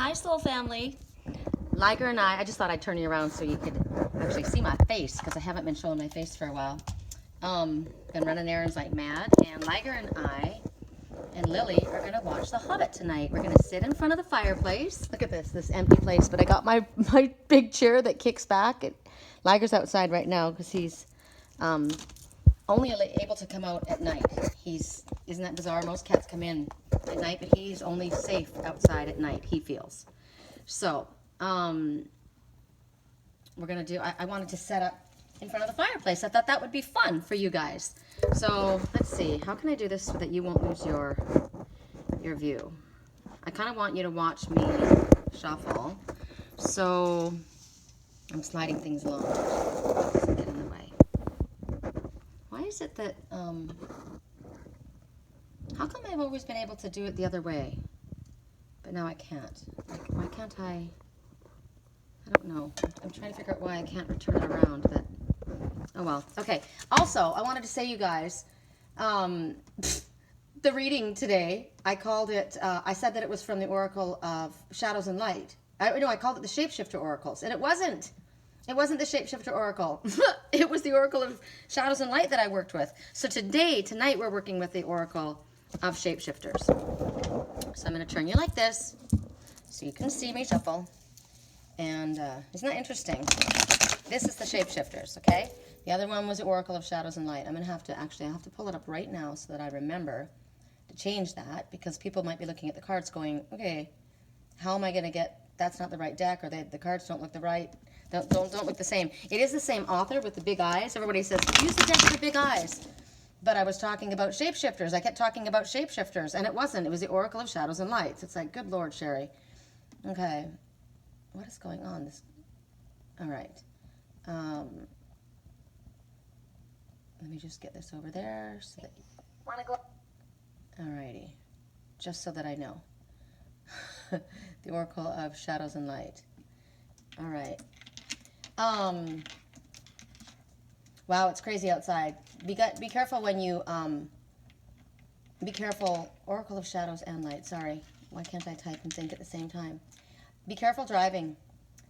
Hi, Soul Family. Liger and I just thought I'd turn you around so you could actually see my face because I haven't been showing my face for a while. Been running errands like mad, and Liger and I and Lily are gonna watch The Hobbit tonight. We're gonna sit in front of the fireplace. Look at this empty place, but I got my big chair that kicks back. Liger's outside right now because he's only able to come out at night. Isn't that bizarre? Most cats come in at night, but he's only safe outside at night, he feels. So, we're gonna do, I wanted to set up in front of the fireplace. I thought that would be fun for you guys. So, let's see, how can I do this so that you won't lose your view? I kind of want you to watch me shuffle. So, I'm sliding things along. Doesn't get in the way. Why is it that, how come I've always been able to do it the other way, but now I can't? Like, why can't I don't know. I'm trying to figure out why I can't turn it around, but, oh well. Okay, also, I wanted to say, you guys, the reading today, I called it, I said that it was from the Oracle of Shadows and Light. I called it the Shapeshifter Oracles, and it wasn't. It wasn't the Shapeshifter Oracle. It was the Oracle of Shadows and Light that I worked with. So tonight, we're working with the Oracle of Shapeshifters. So I'm going to turn you like this so you can see me shuffle. And isn't that interesting? This is the Shapeshifters, okay? The other one was the Oracle of Shadows and Light. I'm going to have to, I have to pull it up right now so that I remember to change that, because people might be looking at the cards going, okay, how am I going to get, that's not the right deck, or the cards don't look the right, don't look the same. It is the same author with the big eyes. Everybody says, use the deck with the big eyes. But I was talking about shapeshifters. I kept talking about shapeshifters, and it wasn't. It was the Oracle of Shadows and Lights. It's like, good Lord, Sherry. Okay. What is going on? All right. Let me just get this over there. So that wanna go? All righty. Just so that I know. The Oracle of Shadows and Light. All right. Wow, it's crazy outside. Be careful when you, be careful. Oracle of Shadows and Light. Sorry. Why can't I type and think at the same time? Be careful driving.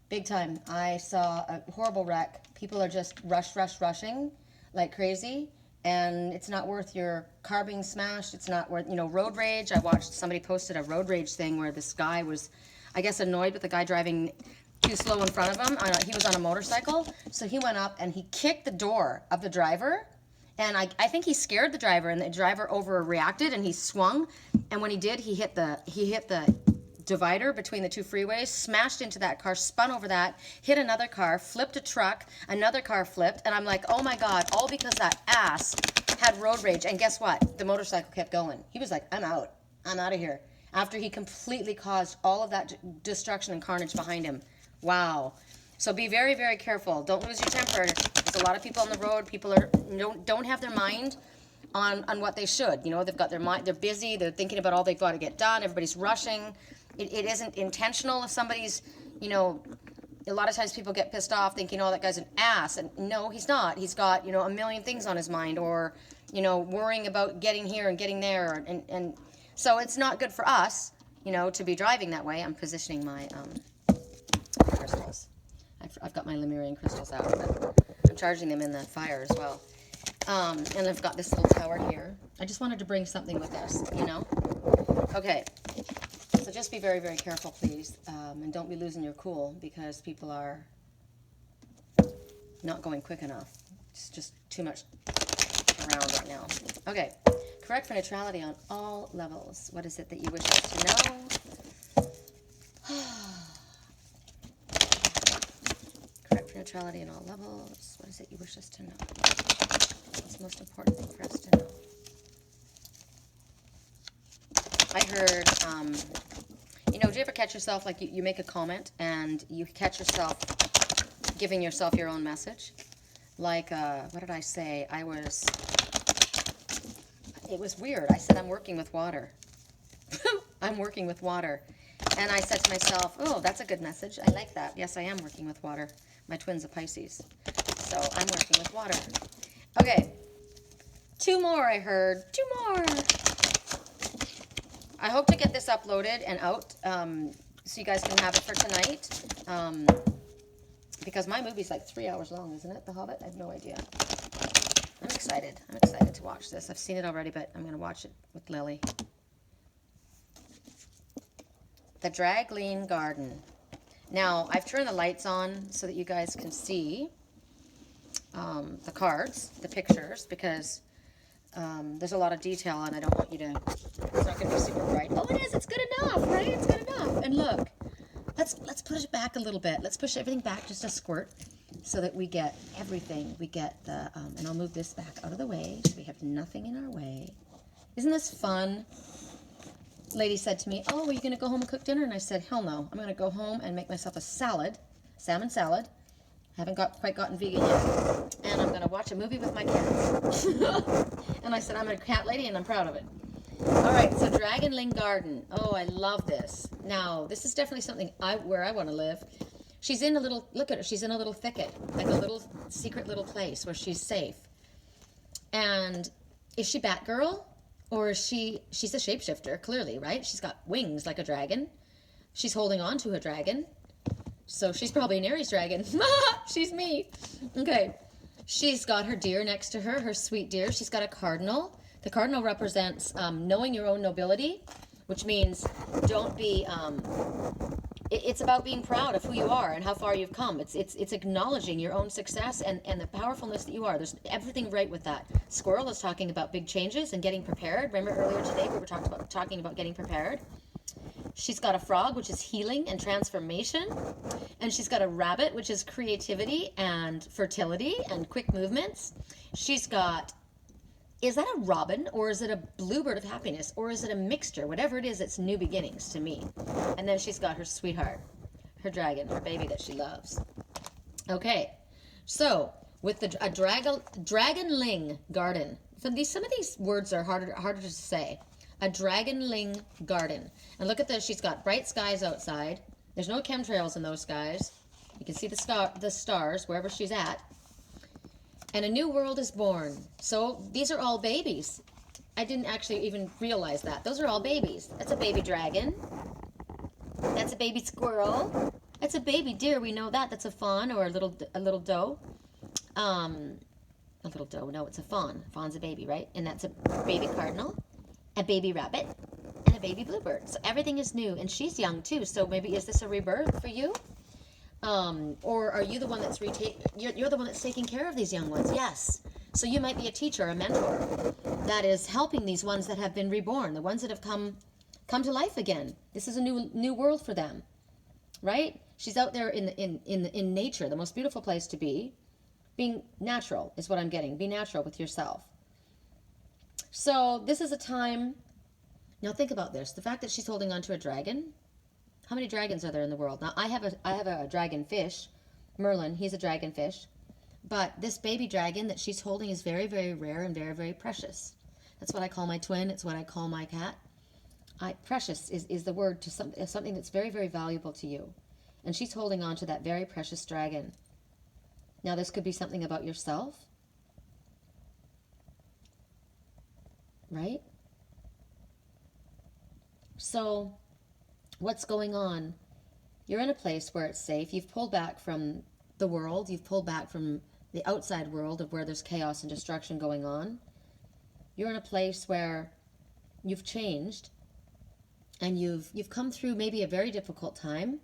Big time. I saw a horrible wreck. People are just rushing like crazy. And it's not worth your car being smashed. It's not worth, road rage. I watched, somebody posted a road rage thing where this guy was, I guess, annoyed with the guy driving too slow in front of him. He was on a motorcycle, so he went up and he kicked the door of the driver, and I think he scared the driver, and the driver overreacted and he swung, and when he did, he hit the divider between the two freeways, smashed into that car, spun over that, hit another car, flipped a truck, another car flipped, and I'm like, oh my God, all because that ass had road rage. And guess what? The motorcycle kept going. He was like, I'm out of here, after he completely caused all of that destruction and carnage behind him. Wow. So be very, very careful. Don't lose your temper. There's a lot of people on the road. People don't have their mind on what they should. They've got their mind. They're busy. They're thinking about all they've got to get done. Everybody's rushing. It isn't intentional. If somebody's, a lot of times people get pissed off thinking, oh, that guy's an ass. And no, he's not. He's got, a million things on his mind, or, worrying about getting here and getting there. And so it's not good for us, to be driving that way. I'm positioning my crystals. I've got my Lemurian crystals out, but I'm charging them in the fire as well. And I've got this little tower here. I just wanted to bring something with us, Okay, so just be very, very careful, please, and don't be losing your cool, because people are not going quick enough. It's just too much around right now. Okay, correct for neutrality on all levels. What is it that you wish us to know? Correct for neutrality on all levels. What is it you wish us to know? What's the most important thing for us to know? I heard, do you ever catch yourself, like you make a comment and you catch yourself giving yourself your own message? Like, what did I say? It was weird. I said, I'm working with water. I'm working with water. And I said to myself, oh, that's a good message. I like that. Yes, I am working with water. My twin's a Pisces. So I'm working with water. Okay. 2 more, I heard. 2 more. I hope to get this uploaded and out so you guys can have it for tonight. Because my movie's like 3 hours long, isn't it? The Hobbit? I have no idea. I'm excited. I'm excited to watch this. I've seen it already, but I'm going to watch it with Lily. The Dragonling Garden. Now, I've turned the lights on so that you guys can see the cards, the pictures, because there's a lot of detail and I don't want you to, it's not going to be super bright. Oh, it is. It's good enough, right? It's good enough. And look, let's push it back a little bit. Let's push everything back just a squirt so that we get everything. We get the, and I'll move this back out of the way so we have nothing in our way. Isn't this fun? Lady said to me, oh, are you going to go home and cook dinner? And I said, hell no. I'm going to go home and make myself a salad, salmon salad. Haven't quite gotten vegan yet. And I'm going to watch a movie with my cats. And I said, I'm a cat lady and I'm proud of it. All right, so Dragonling Garden. Oh, I love this. Now, this is definitely something where I want to live. She's in a little, look at her, she's in a little thicket, like a little secret little place where she's safe. And is she Batgirl? Or is she's a shapeshifter, clearly, right? She's got wings like a dragon. She's holding on to a dragon. So she's probably an Aries dragon. She's me. Okay. She's got her deer next to her, her sweet deer. She's got a cardinal. The cardinal represents knowing your own nobility, which means don't be, it's about being proud of who you are and how far you've come. It's acknowledging your own success and the powerfulness that you are. There's everything right with that. Squirrel is talking about big changes and getting prepared. Remember earlier today we were talking about getting prepared. She's got a frog, which is healing and transformation. And she's got a rabbit, which is creativity and fertility and quick movements. She's got, is that a robin or is it a bluebird of happiness or is it a mixture? Whatever it is, it's new beginnings to me. And then she's got her sweetheart, her dragon, her baby that she loves. Okay, so with a Dragonling Garden. Some of these words are harder to say. A Dragonling Garden. And look at this. She's got bright skies outside. There's no chemtrails in those skies. You can see the stars wherever she's at. And a new world is born. So these are all babies. I didn't actually even realize that. Those are all babies. That's a baby dragon. That's a baby squirrel. That's a baby deer. We know that. That's a fawn or a little doe. A little doe. No, it's a fawn. Fawn's a baby, right? And that's a baby cardinal, a baby rabbit, and a baby bluebird. So everything is new. And she's young too. So maybe is this a rebirth for you? Or are you the one that's you're the one that's taking care of these young ones? Yes. So you might be a teacher, a mentor that is helping these ones that have been reborn, the ones that have come to life again. This is a new world for them, right? She's out there in nature, the most beautiful place to be. Being natural is what I'm getting. Be natural with yourself. So this is a time. Now think about this: the fact that she's holding on to a dragon. How many dragons are there in the world? Now, I have a dragon fish, Merlin. He's a dragon fish. But this baby dragon that she's holding is very, very rare and very, very precious. That's what I call my twin. It's what I call my cat. Precious is the word to something that's very, very valuable to you. And she's holding on to that very precious dragon. Now, this could be something about yourself. Right? So what's going on? You're in a place where it's safe. You've pulled back from the world. You've pulled back from the outside world of where there's chaos and destruction going on. You're in a place where you've changed and you've come through maybe a very difficult time.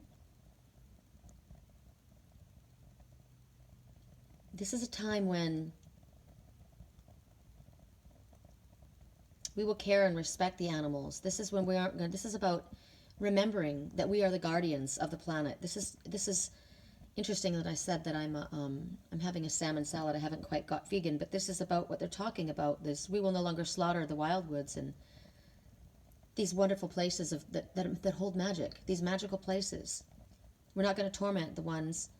This is a time when we will care and respect the animals. This is when we aren't going. This is about remembering that we are the guardians of the planet. This is interesting that I said that I'm having a salmon salad. I haven't quite got vegan, but this is about what they're talking about. This we will no longer slaughter the wildwoods and these wonderful places that hold magic. These magical places. We're not going to torment the ones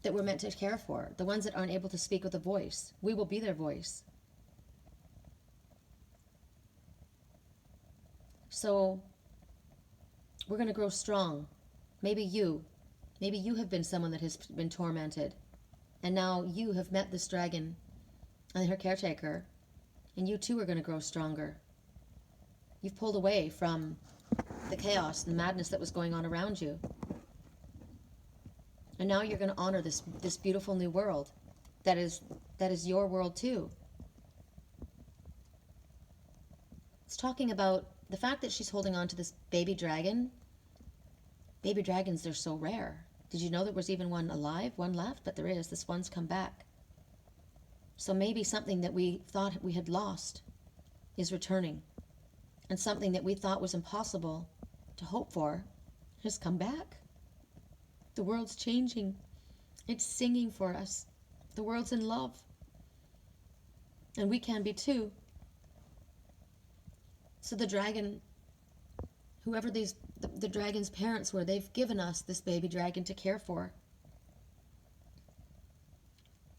that we're meant to care for. The ones that aren't able to speak with a voice. We will be their voice. So we're going to grow strong. Maybe you have been someone that has been tormented. And now you have met this dragon and her caretaker. And you too are going to grow stronger. You've pulled away from the chaos, the madness that was going on around you. And now you're going to honor this beautiful new world that is your world too. It's talking about the fact that she's holding on to this baby dragon. Baby dragons, they're so rare. Did you know there was even one alive, one left? But there is. This one's come back. So maybe something that we thought we had lost is returning. And something that we thought was impossible to hope for has come back. The world's changing. It's singing for us. The world's in love. And we can be too. So the dragon, whoever the dragon's parents were, they've given us this baby dragon to care for.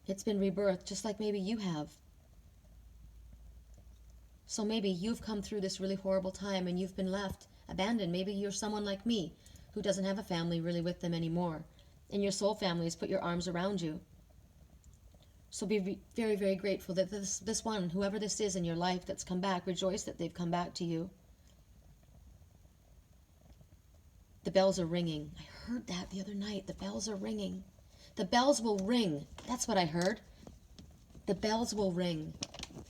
It's been rebirthed, just like maybe you have. So maybe you've come through this really horrible time and you've been left abandoned. Maybe you're someone like me who doesn't have a family really with them anymore. And your soul family has put your arms around you. So be very, very grateful that this one, whoever this is in your life that's come back, rejoice that they've come back to you. The bells are ringing. I heard that the other night. The bells are ringing. The bells will ring. That's what I heard. The bells will ring.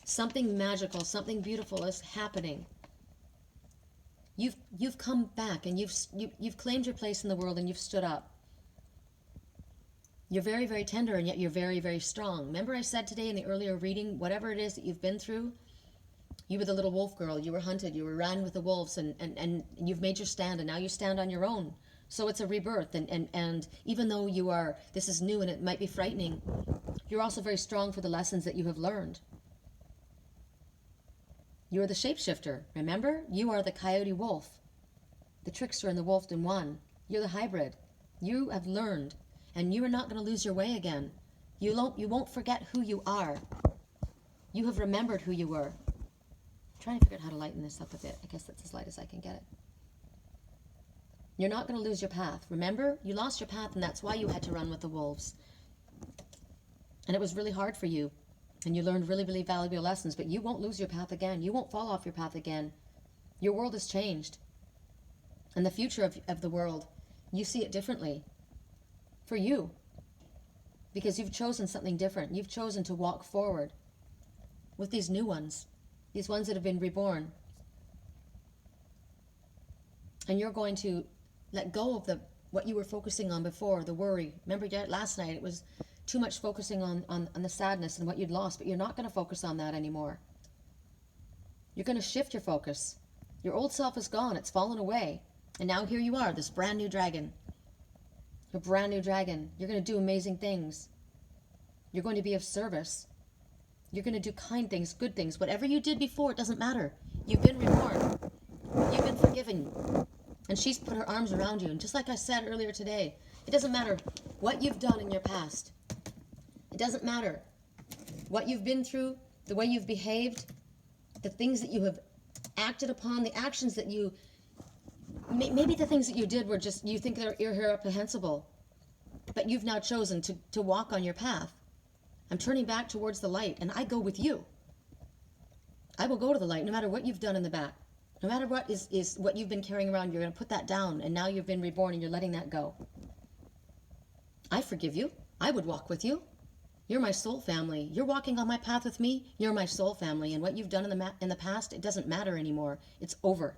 Something magical, something beautiful is happening. You've come back and you've claimed your place in the world and you've stood up. You're very, very tender and yet you're very, very strong. Remember I said today in the earlier reading, whatever it is that you've been through, you were the little wolf girl, you were hunted, you were ran with the wolves and you've made your stand and now you stand on your own. So it's a rebirth and even though this is new and it might be frightening, you're also very strong for the lessons that you have learned. You're the shapeshifter, remember? You are the coyote wolf, the trickster and the wolf in one. You're the hybrid. You have learned, and you are not going to lose your way again. You won't forget who you are. You have remembered who you were. I'm trying to figure out how to lighten this up a bit. I guess that's as light as I can get it. You're not going to lose your path. Remember, you lost your path, and that's why you had to run with the wolves. And it was really hard for you. And you learned really, really valuable lessons, but you won't lose your path again. You won't fall off your path again. Your world has changed. And the future of the world, you see it differently. For you. Because you've chosen something different. You've chosen to walk forward with these new ones. These ones that have been reborn. And you're going to let go of what you were focusing on before, the worry. Remember last night it was too much focusing on the sadness and what you'd lost, but you're not going to focus on that anymore. You're going to shift your focus. Your old self is gone. It's fallen away. And now here you are, this brand new dragon. A brand new dragon. You're going to do amazing things. You're going to be of service. You're going to do kind things, good things. Whatever you did before, it doesn't matter. You've been reborn. You've been forgiven. And she's put her arms around you. And just like I said earlier today, it doesn't matter what you've done in your past. It doesn't matter what you've been through, the way you've behaved, the things that you have acted upon, the actions that maybe the things that you did were just, you think they're irreprehensible, but you've now chosen to walk on your path. I'm turning back towards the light, and I go with you. I will go to the light, no matter what you've done in the back. No matter what is what you've been carrying around, you're going to put that down, and now you've been reborn, and you're letting that go. I forgive you. I would walk with you. You're my soul family. You're walking on my path with me. You're my soul family. And what you've done in the past, it doesn't matter anymore. It's over.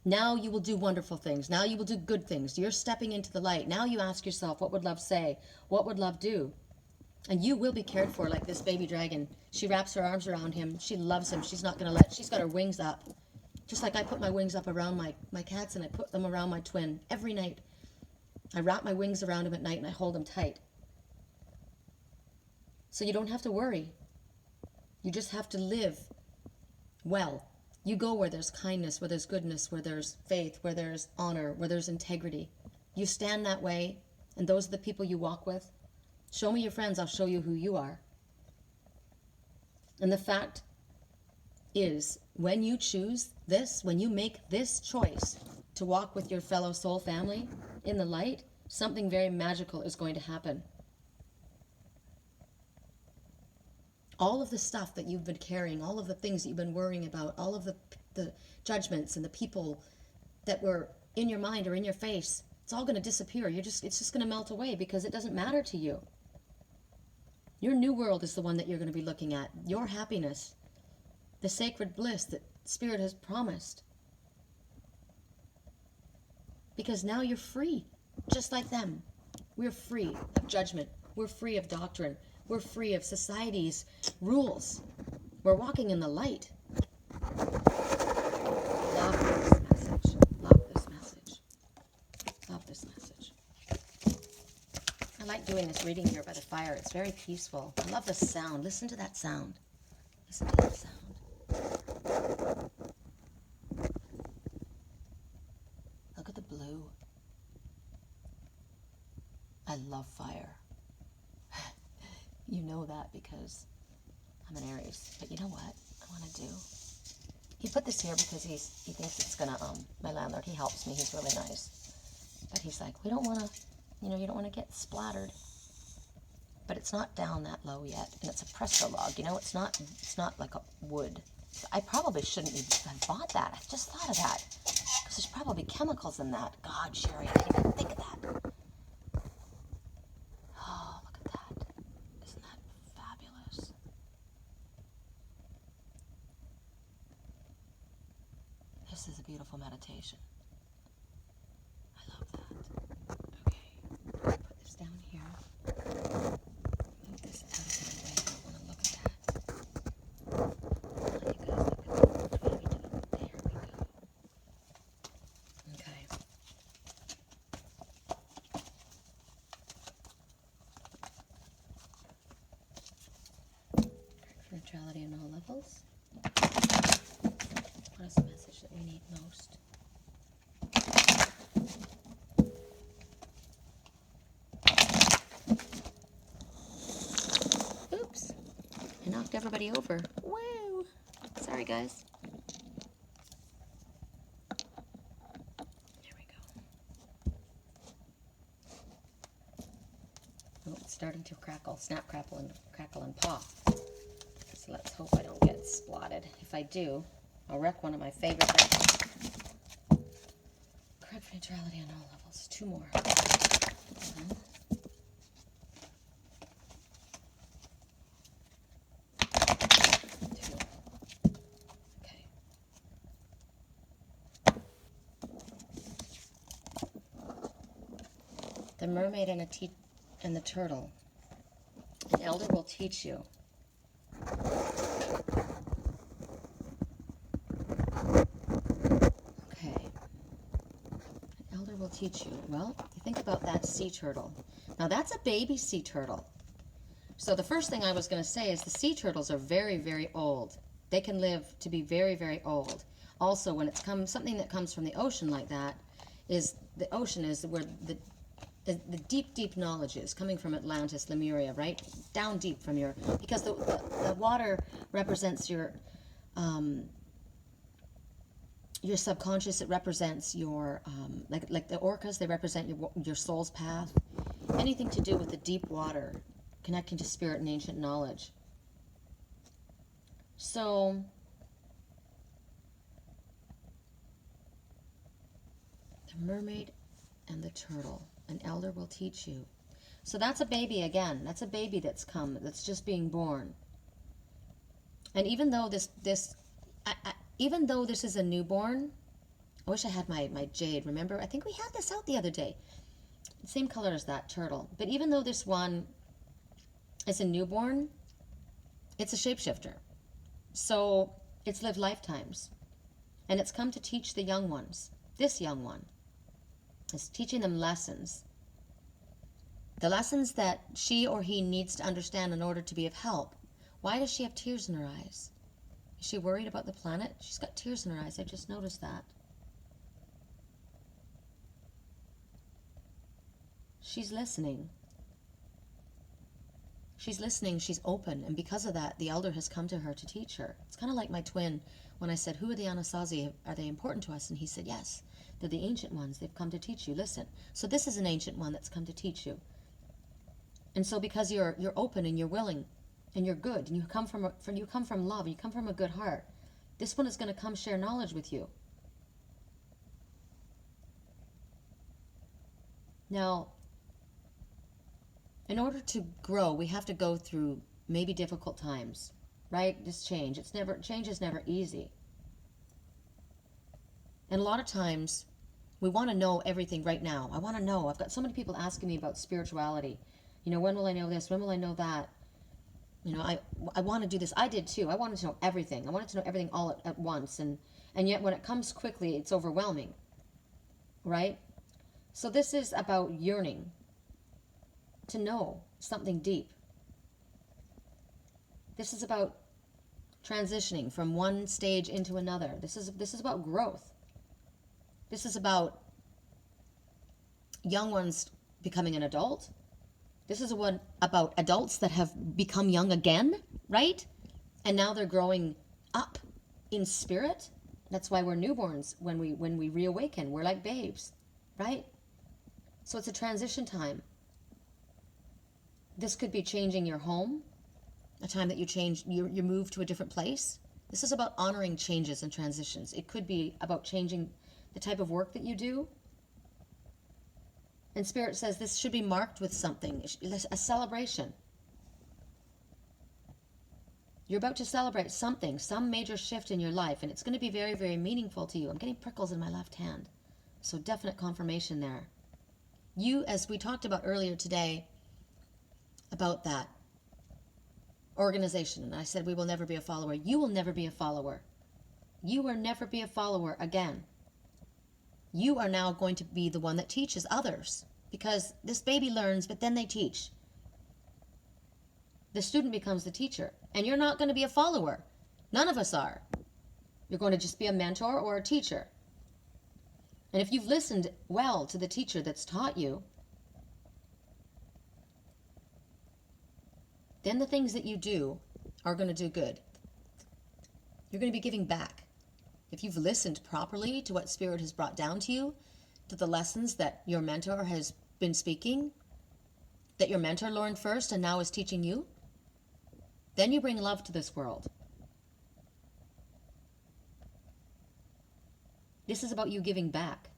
Now you will do wonderful things. Now you will do good things. You're stepping into the light. Now you ask yourself, what would love say? What would love do? And you will be cared for like this baby dragon. She wraps her arms around him. She loves him. She's not going to she's got her wings up. Just like I put my wings up around my cats and I put them around my twin every night. I wrap my wings around him at night and I hold him tight. So you don't have to worry. You just have to live well. You go where there's kindness, where there's goodness, where there's faith, where there's honor, where there's integrity. You stand that way, and those are the people you walk with. Show me your friends, I'll show you who you are. And the fact is, when you choose this, when you make this choice to walk with your fellow soul family in the light, something very magical is going to happen. All of the stuff that you've been carrying, all of the things that you've been worrying about, all of the judgments and the people that were in your mind or in your face, it's all going to disappear. It's just going to melt away because it doesn't matter to you. Your new world is the one that you're going to be looking at. Your happiness, the sacred bliss that Spirit has promised. Because now you're free, just like them. We're free of judgment. We're free of doctrine. We're free of society's rules. We're walking in the light. Love this message. Love this message. Love this message. I like doing this reading here by the fire. It's very peaceful. I love the sound. Listen to that sound. Listen to that sound. Look at the blue. I love fire. You know that because I'm an Aries. But you know what I want to do? He put this here because he thinks it's going to, my landlord, he helps me. He's really nice. But he's like, we don't want to, you don't want to get splattered. But it's not down that low yet. And it's a Presto log. It's not like a wood. I probably shouldn't have bought that. I just thought of that. Because there's probably chemicals in that. God, Sherri, I didn't even think of that. Oh, look at that. Isn't that fabulous? This is a beautiful meditation. I love that. Okay, put this down here. Move this out of my way. I don't want to look at that. Let you guys look at that. There we go. Okay. Neutrality on all levels. What is the message that we need most? Oops. I knocked everybody over. Woo! Sorry, guys. There we go. Oh, it's starting to crackle. Snap, crackle, and pop. So let's hope I don't get splatted. If I do, I'll wreck one of my favorite things. Correct for neutrality on all levels. 2 more. Two. Okay. The mermaid and the turtle. An elder will teach you. Teach you. Well, you think about that sea turtle. Now that's a baby sea turtle. So the first thing I was going to say is the sea turtles are very, very old. They can live to be very, very old. Also, when it's something that comes from the ocean like that, is the ocean is where the deep, deep knowledge is coming from Atlantis, Lemuria, right? Down deep from because the water represents your subconscious. It represents your like the orcas, they represent your soul's path. Anything to do with the deep water, connecting to spirit and ancient knowledge. So the mermaid and the turtle, an elder will teach you. So that's a baby again. That's a baby that's just being born. And even though even though this is a newborn, I wish I had my jade. Remember, I think we had this out the other day. Same color as that turtle. But even though this one is a newborn, it's a shapeshifter. So it's lived lifetimes. And it's come to teach the young ones. This young one is teaching them lessons. The lessons that she or he needs to understand in order to be of help. Why does she have tears in her eyes? Is she worried about the planet? She's got tears in her eyes. I just noticed that. She's listening. She's listening. She's open. And because of that, the elder has come to her to teach her. It's kind of like my twin when I said, who are the Anasazi? Are they important to us? And he said, yes. They're the ancient ones. They've come to teach you. Listen. So this is an ancient one that's come to teach you. And so because you're open and you're willing and you're good and you come from love, you come from a good heart, this one is going to come share knowledge with you. Now, in order to grow, we have to go through maybe difficult times, right? This change. Change is never easy. And a lot of times we want to know everything right now. I want to know. I've got so many people asking me about spirituality. When will I know this? When will I know that? I want to do this. I did too. I wanted to know everything. I wanted to know everything all at once. And yet when it comes quickly, it's overwhelming, right? So this is about yearning to know something deep. This is about transitioning from one stage into another. This is about growth. This is about young ones becoming an adult. This is about adults that have become young again, right? And now they're growing up in spirit. That's why we're newborns. When we reawaken, we're like babes, right? So it's a transition time. This could be changing your home, a time that you move to a different place. This is about honoring changes and transitions. It could be about changing the type of work that you do. And Spirit says this should be marked with something, a celebration. You're about to celebrate something, some major shift in your life, and it's going to be very, very meaningful to you. I'm getting prickles in my left hand, so definite confirmation there. You, as we talked about earlier today, about that organization, and I said we will never be a follower. You will never be a follower. You will never be a follower again. You are now going to be the one that teaches others, because this baby learns, but then they teach. The student becomes the teacher, and you're not going to be a follower. None of us are. You're going to just be a mentor or a teacher. And if you've listened well to the teacher that's taught you, then the things that you do are going to do good. You're going to be giving back. If you've listened properly to what Spirit has brought down to you, to the lessons that your mentor has been speaking, that your mentor learned first and now is teaching you, then you bring love to this world. This is about you giving back.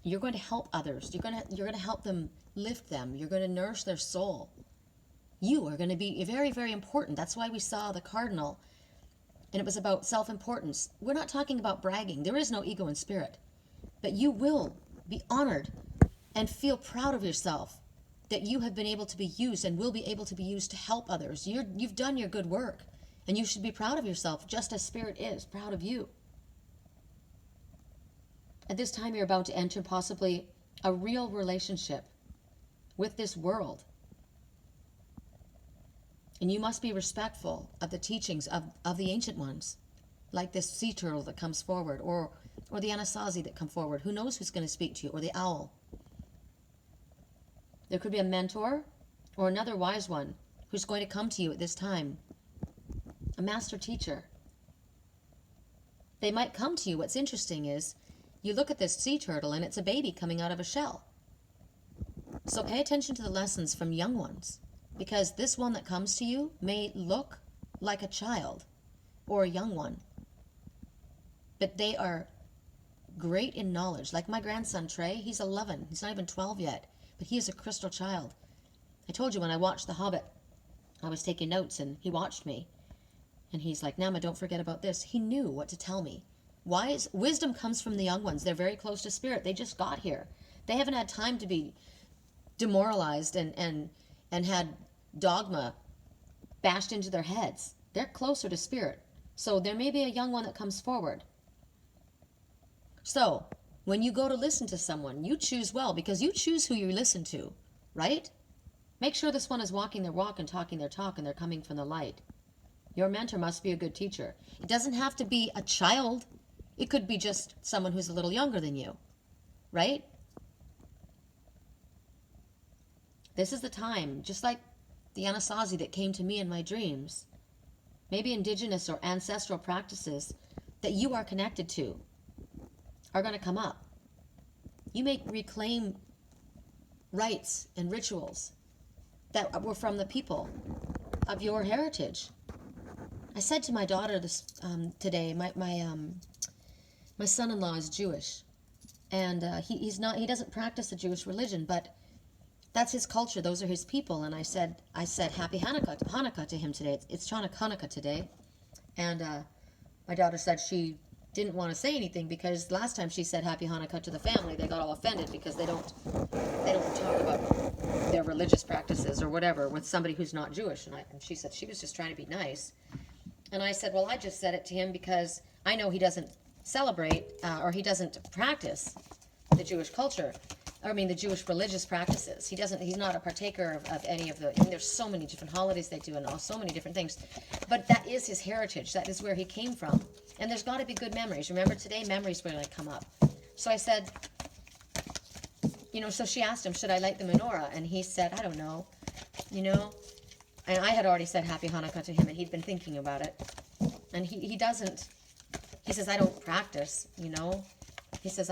You're going to help others. You're going to help them, lift them. You're going to nourish their soul. You are going to be very, very important. That's why we saw the cardinal, and it was about self-importance. We're not talking about bragging. There is no ego in Spirit. But you will be honored and feel proud of yourself that you have been able to be used and will be able to be used to help others. You've done your good work, and you should be proud of yourself, just as Spirit is proud of you. At this time, you're about to enter possibly a real relationship with this world. And you must be respectful of the teachings of the ancient ones, like this sea turtle that comes forward, or the Anasazi that come forward. Who knows who's going to speak to you, or the owl. There could be a mentor or another wise one who's going to come to you at this time. A master teacher. They might come to you. What's interesting is you look at this sea turtle and it's a baby coming out of a shell. So pay attention to the lessons from young ones, because this one that comes to you may look like a child or a young one, but they are great in knowledge. Like my grandson Trey, he's 11. He's not even 12 yet, but he is a crystal child. I told you when I watched The Hobbit, I was taking notes and he watched me. And he's like, Nama, don't forget about this. He knew what to tell me. Wisdom comes from the young ones. They're very close to Spirit. They just got here. They haven't had time to be demoralized and had dogma bashed into their heads. They're closer to Spirit. So there may be a young one that comes forward. So when you go to listen to someone, you choose well, because you choose who you listen to, right? Make sure this one is walking their walk and talking their talk, and they're coming from the light. Your mentor must be a good teacher. It doesn't have to be a child. It could be just someone who's a little younger than you, right? This is the time, just like the Anasazi that came to me in my dreams, maybe indigenous or ancestral practices that you are connected to are going to come up. You may reclaim rites and rituals that were from the people of your heritage. I said to my daughter this today, my son-in-law is Jewish, And he doesn't practice the Jewish religion, but that's his culture. Those are his people. And I said Happy Hanukkah to him today. It's Hanukkah today. And my daughter said she didn't want to say anything because last time she said Happy Hanukkah to the family, they got all offended because they don't talk about their religious practices or whatever with somebody who's not Jewish. And she said she was just trying to be nice. And I said, well, I just said it to him because I know he doesn't celebrate or he doesn't practice the Jewish culture. I mean, the Jewish religious practices. He's not a partaker of any of the, I mean, there's so many different holidays they do and so many different things. But that is his heritage. That is where he came from. And there's got to be good memories. Remember, today memories were going to come up. So I said, so she asked him, should I light the menorah? And he said, I don't know, And I had already said Happy Hanukkah to him, and he'd been thinking about it. And he doesn't, he says, I don't practice, He says,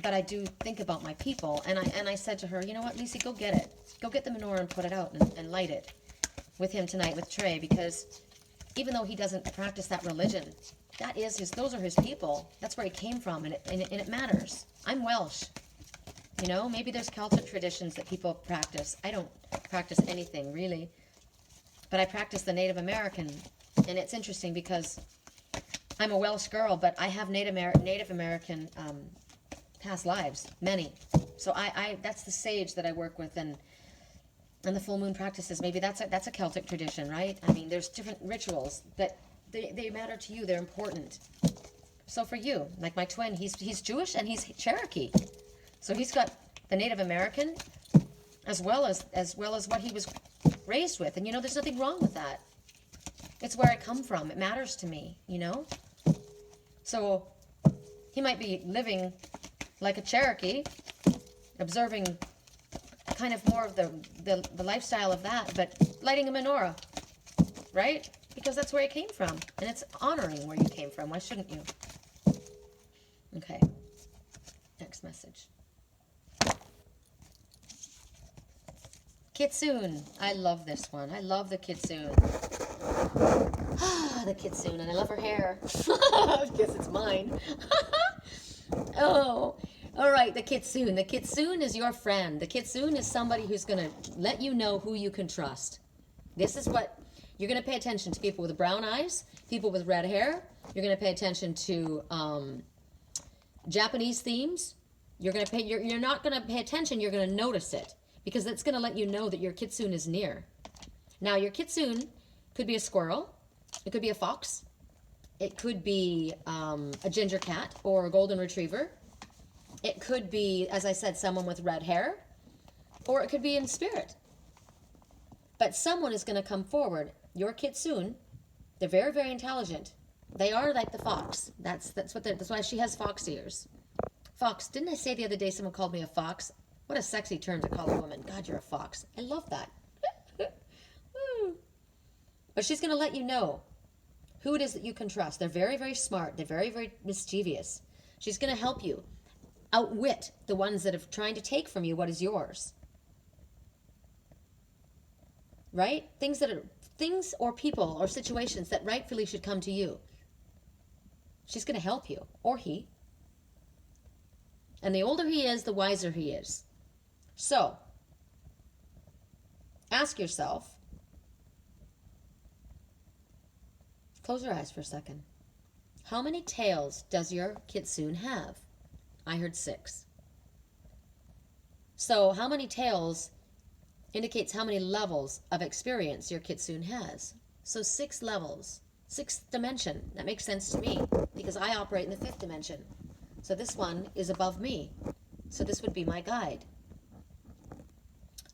but I do think about my people. And I said to her, you know what, Lisa, go get it. Go get the menorah and put it out and light it with him tonight with Trey, because even though he doesn't practice that religion, those are his people. That's where he came from, and it matters. I'm Welsh. Maybe there's Celtic traditions that people practice. I don't practice anything, really. But I practice the Native American, and it's interesting because I'm a Welsh girl, but I have Native American past lives, many. So that's the sage that I work with, and the full moon practices. Maybe that's a Celtic tradition, right? I mean, there's different rituals, but they matter to you. They're important. So for you, like my twin, he's Jewish and he's Cherokee. So he's got the Native American as well as what he was raised with. And there's nothing wrong with that. It's where I come from. It matters to me, So he might be living like a Cherokee, observing kind of more of the lifestyle of that, but lighting a menorah, right? Because that's where he came from. And it's honoring where you came from. Why shouldn't you? Okay. Next message. Kitsune. I love this one. I love the Kitsune. The Kitsune. And I love her hair. I guess it's mine. Oh. All right, the Kitsune. The Kitsune is your friend. The Kitsune is somebody who's going to let you know who you can trust. This is what... You're going to pay attention to people with brown eyes, people with red hair. You're going to pay attention to Japanese themes. You're not going to pay attention. You're going to notice it, because that's going to let you know that your Kitsune is near. Now, your Kitsune could be a squirrel. It could be a fox. It could be a ginger cat or a golden retriever. It could be, as I said, someone with red hair, or it could be in spirit. But someone is going to come forward. Your Kitsune, they're very, very intelligent. They are like the fox. That's why she has fox ears. Fox. Didn't I say the other day someone called me a fox? What a sexy term to call a woman. God, you're a fox. I love that. But she's going to let you know who it is that you can trust. They're very, very smart. They're very, very mischievous. She's going to help you outwit the ones that are trying to take from you what is yours. Right? Things or people or situations that rightfully should come to you. She's going to help you, or he. And the older he is, the wiser he is. So, ask yourself, close your eyes for a second. How many tails does your Kitsune have? I heard 6. So, how many tails indicates how many levels of experience your Kitsune has. So 6 levels, 6th dimension. That makes sense to me because I operate in the 5th dimension. So this one is above me. So this would be my guide.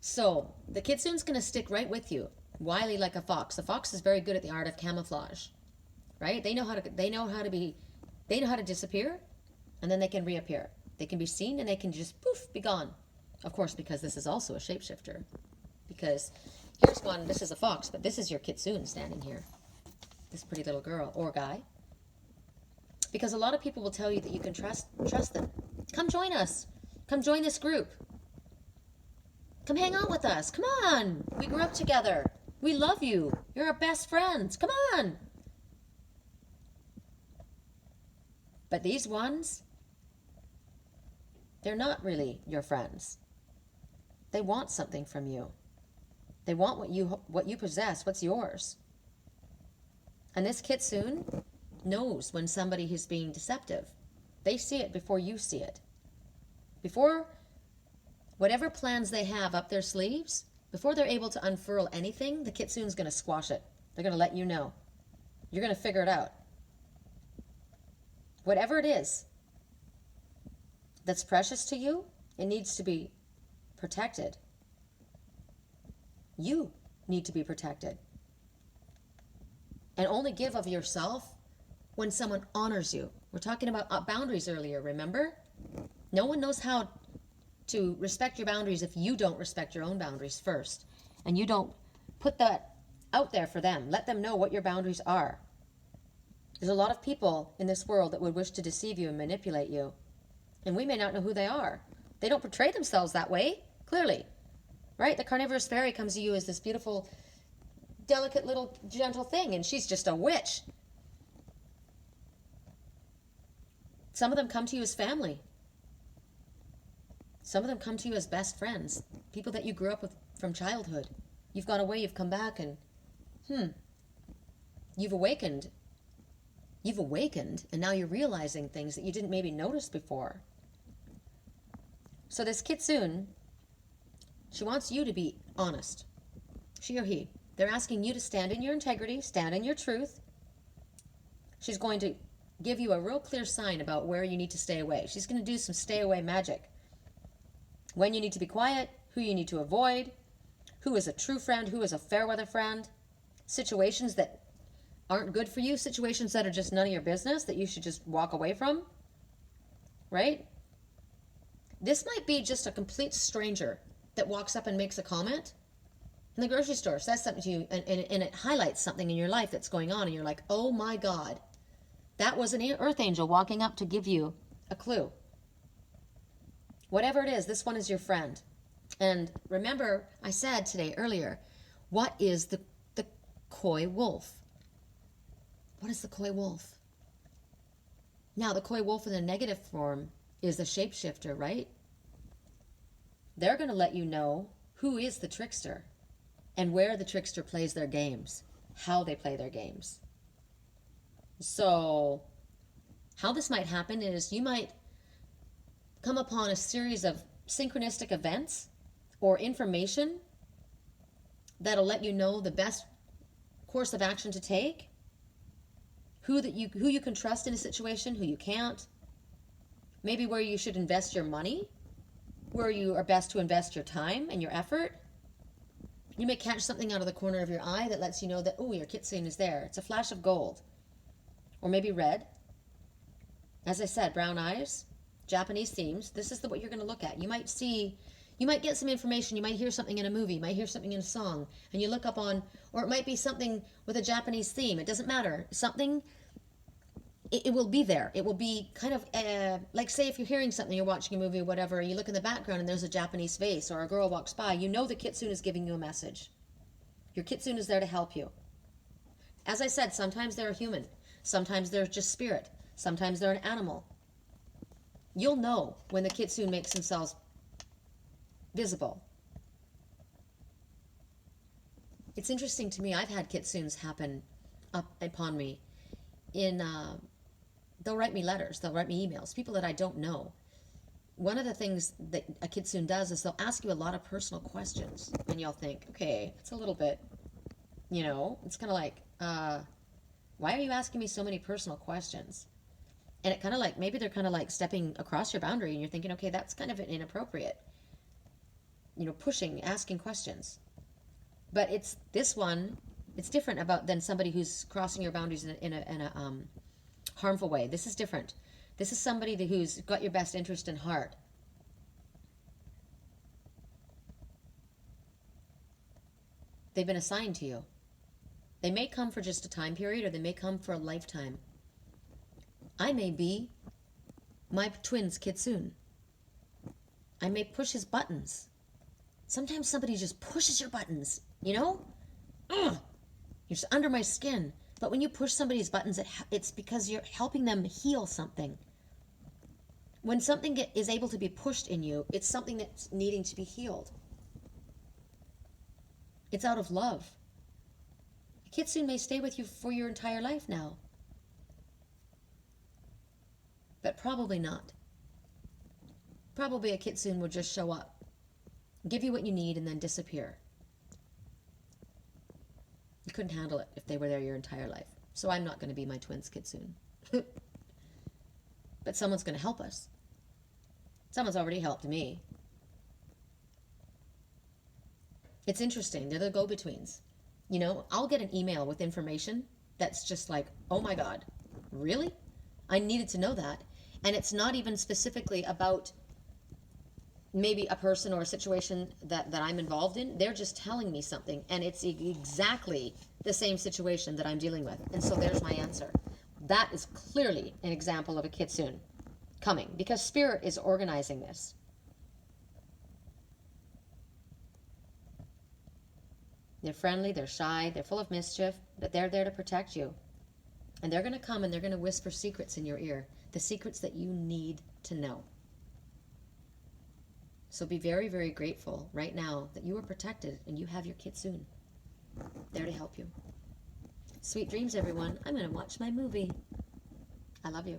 So the Kitsune's going to stick right with you, wily like a fox. The fox is very good at the art of camouflage, right? They know how to disappear, and then they can reappear. They can be seen and they can just poof, be gone. Of course, because this is also a shapeshifter. Because here's one, this is a fox, but this is your Kitsune standing here. This pretty little girl or guy. Because a lot of people will tell you that you can trust them. Come join us. Come join this group. Come hang out with us. Come on. We grew up together. We love you. You're our best friends. Come on. But these ones, They're not really your friends. They want something from you. They want what you possess, what's yours. And this Kitsune knows when somebody is being deceptive. They see it before you see it. Before whatever plans they have up their sleeves, before they're able to unfurl anything, the Kitsune's going to squash it. They're going to let you know. You're going to figure it out. Whatever it is that's precious to you, it needs to be protected. You need to be protected. And only give of yourself when someone honors you. We're talking about boundaries earlier, remember? No one knows how to respect your boundaries if you don't respect your own boundaries first. And you don't put that out there for them. Let them know what your boundaries are. There's a lot of people in this world that would wish to deceive you and manipulate you. And we may not know who they are. They don't portray themselves that way, clearly. Right? The carnivorous fairy comes to you as this beautiful, delicate little gentle thing, and she's just a witch. Some of them come to you as family. Some of them come to you as best friends, people that you grew up with from childhood. You've gone away, you've come back, and you've awakened. You've awakened, and now you're realizing things that you didn't maybe notice before. So this Kitsune, she wants you to be honest. She or he. They're asking you to stand in your integrity, stand in your truth. She's going to give you a real clear sign about where you need to stay away. She's going to do some stay away magic. When you need to be quiet, who you need to avoid, who is a true friend, who is a fair weather friend, situations that aren't good for you, situations that are just none of your business, that you should just walk away from, right? This might be just a complete stranger that walks up and makes a comment in the grocery store, says something to you, and it highlights something in your life that's going on, and you're like, oh my God, that was an earth angel walking up to give you a clue. Whatever it is, this one is your friend. And remember, I said today earlier, what is the coy wolf? What is the coy wolf? Now, the coy wolf in the negative form is the shapeshifter, right? They're going to let you know who is the trickster and where the trickster plays their games, how they play their games. So, how this might happen is you might come upon a series of synchronistic events or information that'll let you know the best course of action to take, who you can trust in a situation, who you can't, maybe where you should invest your money, where you are best to invest your time and your effort. You may catch something out of the corner of your eye that lets you know that, oh, your Kitsune is there. It's a flash of gold. Or maybe red. As I said, brown eyes, Japanese themes. This is what you're going to look at. You might get some information. You might hear something in a movie. You might hear something in a song. And you look up on, or it might be something with a Japanese theme. It doesn't matter. Something, it will be there. It will be kind of, like say if you're hearing something, you're watching a movie or whatever, you look in the background and there's a Japanese face or a girl walks by, you know the Kitsune is giving you a message. Your Kitsune is there to help you. As I said, sometimes they're a human. Sometimes they're just spirit. Sometimes they're an animal. You'll know when the Kitsune makes themselves visible. It's interesting to me, I've had Kitsunes happen up upon me in, they'll write me letters, they'll write me emails, people that I don't know. One of the things that a Kitsune does is they'll ask you a lot of personal questions, and you'll think, okay, it's a little bit, it's kind of like, why are you asking me so many personal questions? And it kind of like, maybe they're kind of like stepping across your boundary, and you're thinking, okay, that's kind of inappropriate. Pushing, asking questions. But it's this one, it's different than somebody who's crossing your boundaries in a harmful way. This is different. This is somebody who's got your best interest in heart. They've been assigned to you. They may come for just a time period, or they may come for a lifetime. I may be my twin's Kitsune. I may push his buttons. Sometimes somebody just pushes your buttons, Ugh. You're just under my skin. But when you push somebody's buttons, it's because you're helping them heal something. When something is able to be pushed in you, it's something that's needing to be healed. It's out of love. A kitsune may stay with you for your entire life now, but probably not. Probably a kitsune will just show up, give you what you need, and then disappear. You couldn't handle it if they were there your entire life. So I'm not going to be my twin's kitsune. But someone's going to help us. Someone's already helped me. It's interesting. They're the go-betweens. You know, I'll get an email with information that's just like, oh my God, really? I needed to know that. And it's not even specifically about maybe a person or a situation that I'm involved in. They're just telling me something, and it's exactly the same situation that I'm dealing with. And so there's my answer. That is clearly an example of a kitsune coming, because Spirit is organizing this. They're friendly, they're shy, they're full of mischief, but they're there to protect you. And they're going to come and they're going to whisper secrets in your ear, the secrets that you need to know. So be very, very grateful right now that you are protected and you have your kitsune there to help you. Sweet dreams, everyone. I'm going to watch my movie. I love you.